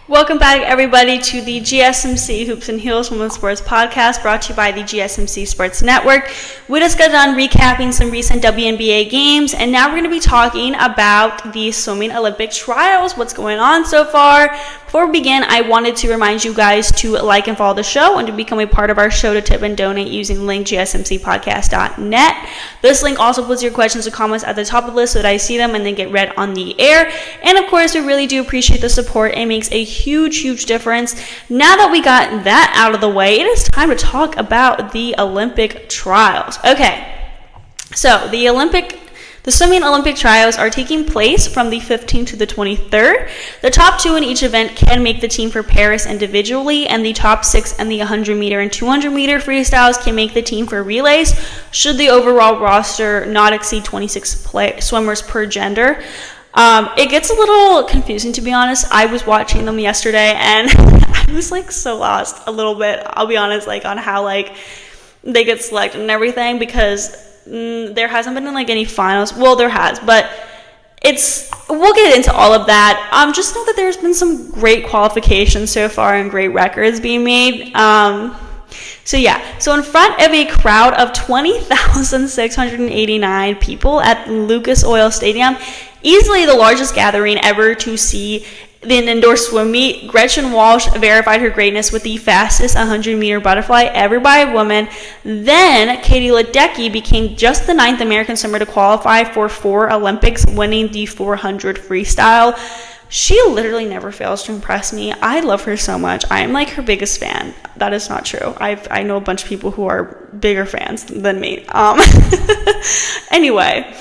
Welcome back, everybody, to the GSMC Hoops and Heels Women's Sports Podcast, brought to you by the GSMC Sports Network. We just got done recapping some recent WNBA games, and now we're going to be talking about the swimming Olympic trials, what's going on so far. Before we begin, I wanted to remind you guys to like and follow the show and to become a part of our show to tip and donate using the link gsmcpodcast.net. This link also puts your questions and comments at the top of the list so that I see them and then get read on the air. And of course, we really do appreciate the support. It makes a huge difference. Now that we got that out of the way, it is time to talk about the Olympic trials. Okay, so the swimming Olympic trials are taking place from the 15th to the 23rd. The top two in each event can make the team for Paris individually, and the top six in the 100 meter and 200 meter freestyles can make the team for relays, should the overall roster not exceed 26 swimmers per gender. It gets a little confusing, to be honest. I was watching them yesterday and I was so lost a little bit, I'll be honest, on how they get selected and everything, because there hasn't been any finals. Well, there has, but we'll get into all of that. Just know that there's been some great qualifications so far and great records being made. So in front of a crowd of 20,689 people at Lucas Oil Stadium, easily the largest gathering ever to see an indoor swim meet, Gretchen Walsh verified her greatness with the fastest 100-meter butterfly ever by a woman. Then Katie Ledecky became just the 9th American swimmer to qualify for 4 Olympics, winning the 400 freestyle. She literally never fails to impress me. I love her so much. I am her biggest fan. That is not true. I know a bunch of people who are bigger fans than me. Anyway,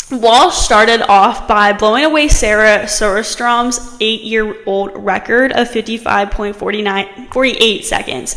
Walsh started off by blowing away Sarah Soderstrom's 8-year-old record of 55.48 seconds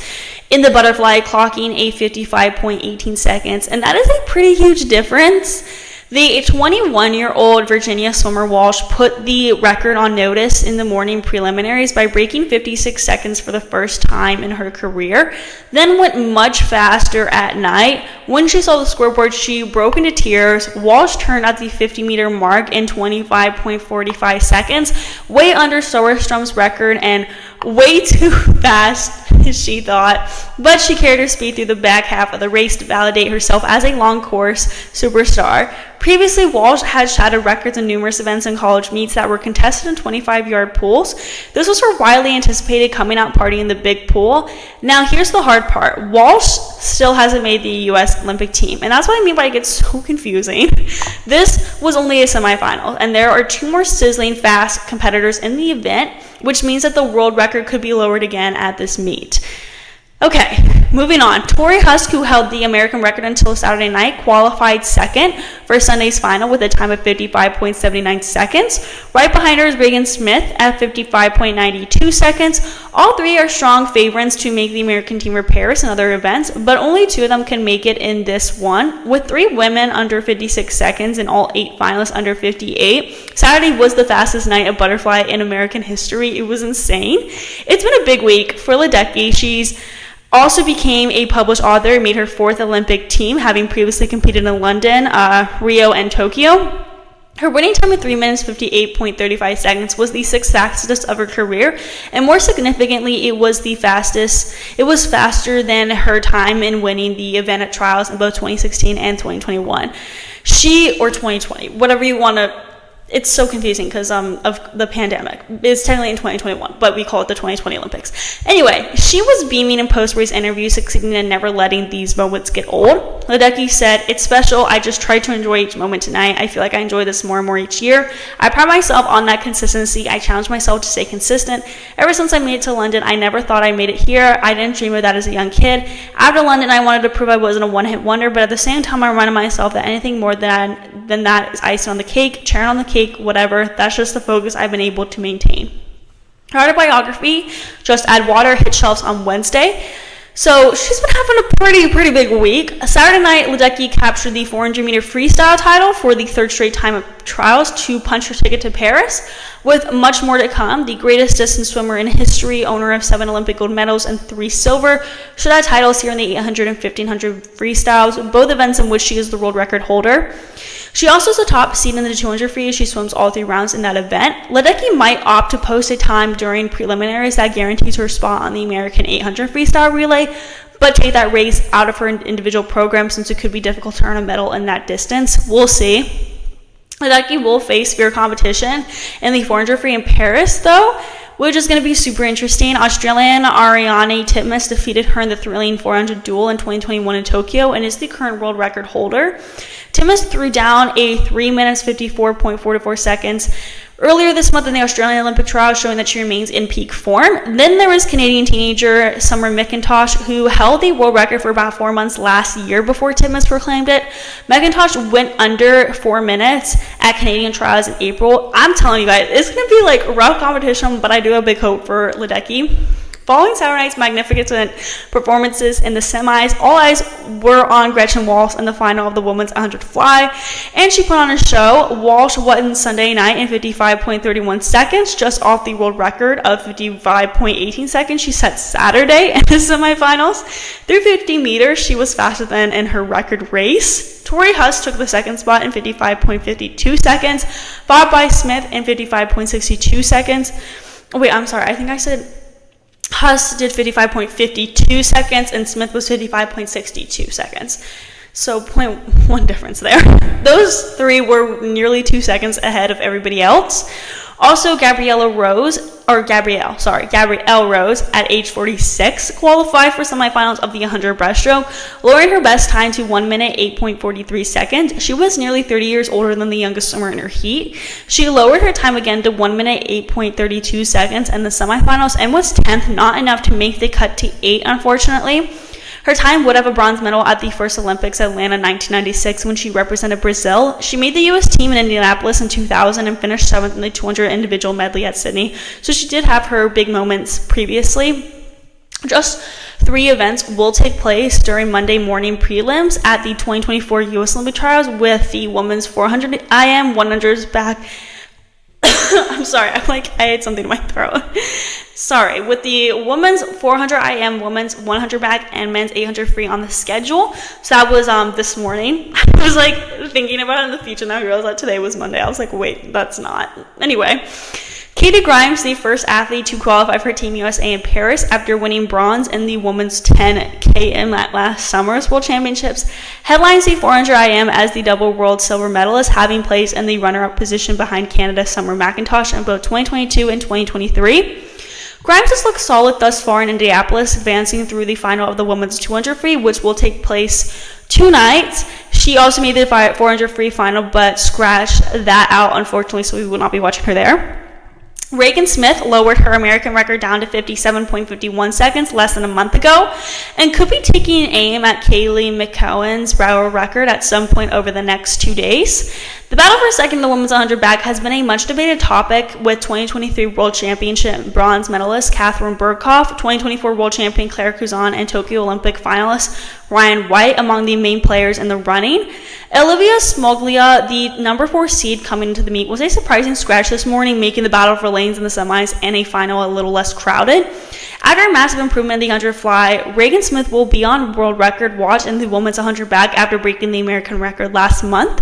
in the butterfly, clocking a 55.18 seconds, and that is a pretty huge difference. The 21-year-old Virginia swimmer Walsh put the record on notice in the morning preliminaries by breaking 56 seconds for the first time in her career, then went much faster at night. When she saw the scoreboard, she broke into tears. Walsh turned at the 50-meter mark in 25.45 seconds, way under Soderstrom's record and way too fast, she thought, but she carried her speed through the back half of the race to validate herself as a long course superstar. Previously, Walsh had shattered records in numerous events and college meets that were contested in 25-yard pools. This was her widely anticipated coming out party in the big pool. Now, here's the hard part. Walsh still hasn't made the U.S. Olympic team, and that's what I mean by it gets so confusing. This was only a semifinal, and there are 2 more sizzling fast competitors in the event, which means that the world record could be lowered again at this meet. Okay, moving on. Torri, who held the American record until Saturday night, qualified second for Sunday's final with a time of 55.79 seconds. Right behind her is Regan at 55.92 seconds. All 3 are strong favorites to make the American team for Paris and other events, but only 2 of them can make it in this one. With 3 women under 56 seconds and all 8 finalists under 58, Saturday was the fastest night of butterfly in American history. It was insane. It's been a big week for Ledecky. She's also became a published author and made her 4th Olympic team, having previously competed in London, Rio, and Tokyo. Her winning time of 3 minutes 58.35 seconds was the 6th fastest of her career, and more significantly, it was faster than her time in winning the event at trials in both 2016 and 2021. Or 2020, whatever you want to. It's so confusing because of the pandemic. It's technically in 2021, but we call it the 2020 Olympics. Anyway, she was beaming in post-race interviews, succeeding in never letting these moments get old. Ledecky said, "It's special. I just try to enjoy each moment tonight. I feel like I enjoy this more and more each year. I pride myself on that consistency. I challenge myself to stay consistent. Ever since I made it to London, I never thought I made it here. I didn't dream of that as a young kid. After London, I wanted to prove I wasn't a one-hit wonder, but at the same time, I reminded myself that anything more than that is icing on the cake, cherry on the cake, whatever. That's just the focus I've been able to maintain." Her autobiography, Just Add Water, hit shelves on Wednesday. So she's been having a pretty big week. Saturday night, Ledecky captured the 400-meter freestyle title for the 3rd straight time of trials to punch her ticket to Paris. With much more to come, the greatest distance swimmer in history, owner of 7 Olympic gold medals and 3 silver, should have titles here in the 800 and 1500 freestyles, both events in which she is the world record holder. She also is the top seed in the 200 free as she swims all 3 rounds in that event. Ledecky might opt to post a time during preliminaries that guarantees her spot on the American 800 freestyle relay, but take that race out of her individual program since it could be difficult to earn a medal in that distance. We'll see. Ledecky will face fierce competition in the 400 free in Paris, though, which is going to be super interesting. Australian Ariarne Titmus defeated her in the thrilling 400 duel in 2021 in Tokyo and is the current world record holder. Titmus threw down a 3 minutes 54.44 seconds earlier this month in the Australian Olympic trials, showing that she remains in peak form. Then there was Canadian teenager Summer McIntosh, who held the world record for about 4 months last year before Titmus proclaimed it. McIntosh went under 4 minutes at Canadian trials in April. I'm telling you guys, it's going to be like rough competition, but I do have big hope for Ledecky. Following Saturday night's magnificent performances in the semis, all eyes were on Gretchen Walsh in the final of the women's 100 fly, and she put on a show. Walsh won Sunday night in 55.31 seconds, just off the world record of 55.18 seconds she set Saturday in the semifinals. Through 50 meters, she was faster than in her record race. Torri Huske took the second spot in 55.52 seconds, followed by Smith in 55.62 seconds. Oh, wait, I'm sorry. I think I said Huske did 55.52 seconds and Smith was 55.62 seconds. So 0.1 difference there. Those 3 were nearly 2 seconds ahead of everybody else. Also, Gabrielle Rose at age 46 qualified for semifinals of the 100 breaststroke, lowering her best time to 1 minute 8.43 seconds. She was nearly 30 years older than the youngest swimmer in her heat. She lowered her time again to 1 minute 8.32 seconds in the semifinals and was 10th, not enough to make the cut to 8, unfortunately. Her time would have a bronze medal at the first Olympics Atlanta 1996 when she represented Brazil. She made the U.S. team in Indianapolis in 2000 and finished 7th in the 200 individual medley at Sydney. So she did have her big moments previously. Just 3 events will take place during Monday morning prelims at the 2024 U.S. Olympic trials, with the women's 400 IM 100s back. I'm sorry, I had something in my throat. Sorry, with the women's 400 IM, women's 100 back, and men's 800 free on the schedule. So that was this morning. I was like thinking about it in the future, and I realized that today was Monday. I was like, wait, that's not. Anyway, Katie Grimes, the first athlete to qualify for Team USA in Paris after winning bronze in the women's 10 km at last summer's World Championships, headlines the 400 IM as the double world silver medalist, having placed in the runner-up position behind Canada's Summer McIntosh in both 2022 and 2023. Grimes has looked solid thus far in Indianapolis, advancing through the final of the women's 200 free, which will take place tonight. She also made the 400 free final, but scratched that out, unfortunately, so we will not be watching her there. Regan Smith lowered her American record down to 57.51 seconds less than a month ago and could be taking aim at Kaylee McCowan's Brower record at some point over the next 2 days. The battle for second in the women's 100 back has been a much debated topic, with 2023 World Championship bronze medalist Catherine Berghoff, 2024 World Champion Claire Couzon, and Tokyo Olympic finalist Ryan White among the main players in the running. Olivia Smoglia, the number 4 seed coming into the meet, was a surprising scratch this morning, making the battle for lanes in the semis and a final a little less crowded. After a massive improvement in the 100 fly, Regan Smith will be on world record watch in the women's 100 back after breaking the American record last month.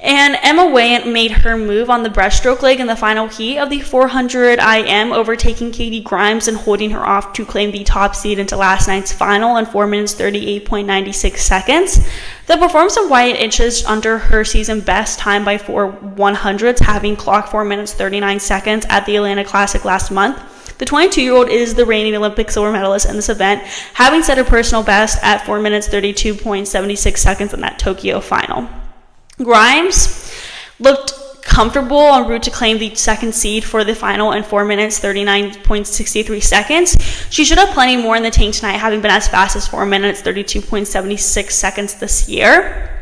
And Emma Wayant made her move on the breaststroke leg in the final heat of the 400 IM, overtaking Katie Grimes and holding her off to claim the top seed into last night's final in 4 minutes 38.96 seconds. The performance of Wyatt inches under her season best time by 4 100s, having clocked 4 minutes 39 seconds at the Atlanta Classic last month. The 22-year-old is the reigning Olympic silver medalist in this event, having set her personal best at 4 minutes 32.76 seconds in that Tokyo final. Grimes looked comfortable en route to claim the second seed for the final in 4 minutes 39.63 seconds. She should have plenty more in the tank tonight, having been as fast as 4 minutes 32.76 seconds this year.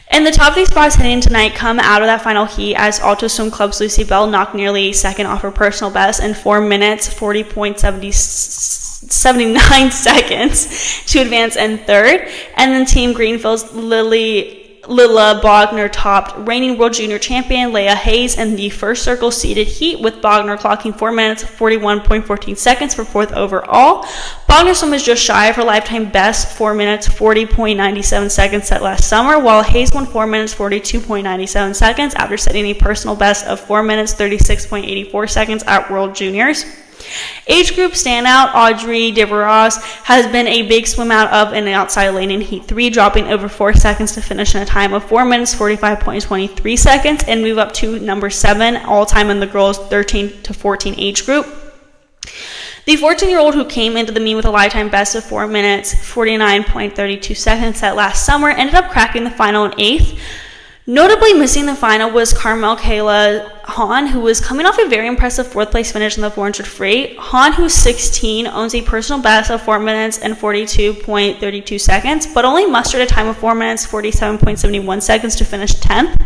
And the top 3 spots heading tonight come out of that final heat as Alto Swim Club's Lucy Bell knocked nearly a second off her personal best in 4 minutes 40.79 seconds to advance in third. And then Team Greenfield's Lily Lila Bogner topped reigning world junior champion Leah Hayes in the first circle seeded heat, with Bogner clocking 4 minutes 41.14 seconds for 4th overall. Bogner's swim was just shy of her lifetime best, 4 minutes 40.97 seconds set last summer, while Hayes won 4 minutes 42.97 seconds after setting a personal best of 4 minutes 36.84 seconds at World Juniors. Age group standout Audrey DeVeros has been a big swim out of an outside lane in Heat 3, dropping over 4 seconds to finish in a time of 4 minutes 45.23 seconds and move up to number 7 all-time in the girls 13 to 14 age group. The 14-year-old who came into the meet with a lifetime best of 4 minutes 49.32 seconds that last summer ended up cracking the final in 8th. Notably missing the final was Carmel Kayla Hahn, who was coming off a very impressive 4th place finish in the 400 free. Hahn, who's 16, owns a personal best of 4 minutes and 42.32 seconds, but only mustered a time of 4 minutes 47.71 seconds to finish 10th.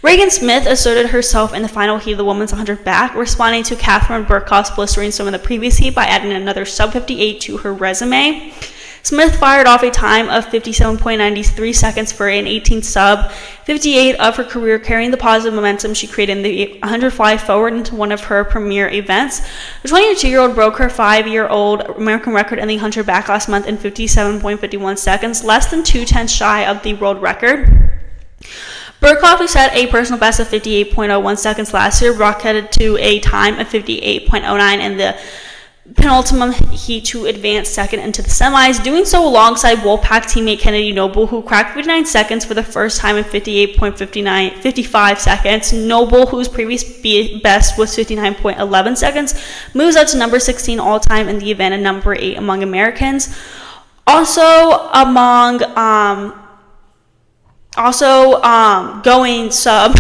Regan Smith asserted herself in the final heat of the women's 100 back, responding to Catherine Burkhoff's blistering swim in the previous heat by adding another sub-58 to her resume. Smith fired off a time of 57.93 seconds for an 18th sub, 58 of her career, carrying the positive momentum she created in the 100 fly forward into one of her premier events. The 22-year-old broke her 5-year-old American record in the 100 back last month in 57.51 seconds, less than 2/10 shy of the world record. Burkhoff, who set a personal best of 58.01 seconds last year, rocketed to a time of 58.09 in the penultimate heat to advance second into the semis, doing so alongside Wolfpack teammate Kennedy Noble, who cracked 59 seconds for the first time in 58.55 seconds. Noble, whose previous best was 59.11 seconds, moves up to number 16 all-time in the event and number 8 among Americans. Going sub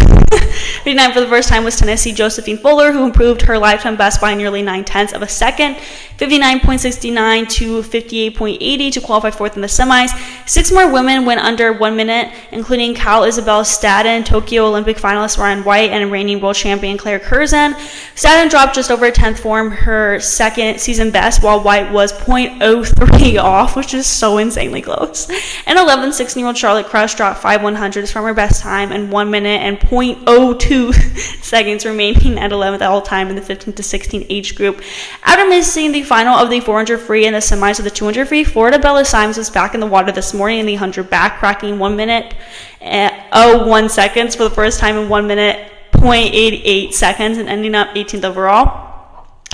59 for the first time was Tennessee Josephine Fuller, who improved her lifetime best by nearly 9/10 of a second, 59.69 to 58.80 to qualify 4th in the semis. 6 more women went under 1 minute, including Cal Isabel Staden, Tokyo Olympic finalist Ryan White, and reigning world champion Claire Curzon. Staden dropped just over a 10th form, her second season best, while White was 0.03 off, which is so insanely close. And 11th, 16-year-old Charlotte Crush dropped 5 100s from her best time in 1 minute and 0.02 seconds, remaining at 11th all time in the 15 to 16 age group. After missing the final of the 400 free and the semis of the 200 free, Florida Bella Symes was back in the water this morning in the 100 back, cracking 1 minute and 01 seconds for the first time in 1 minute 0.88 seconds and ending up 18th overall.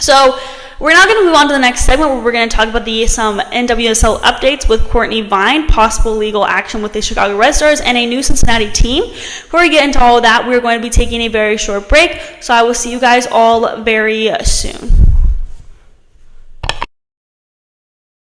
So we're now going to move on to the next segment, where we're going to talk about some NWSL updates with Courtney Vine, possible legal action with the Chicago Red Stars, and a new Cincinnati team. Before we get into all of that, we're going to be taking a very short break, so I will see you guys all very soon.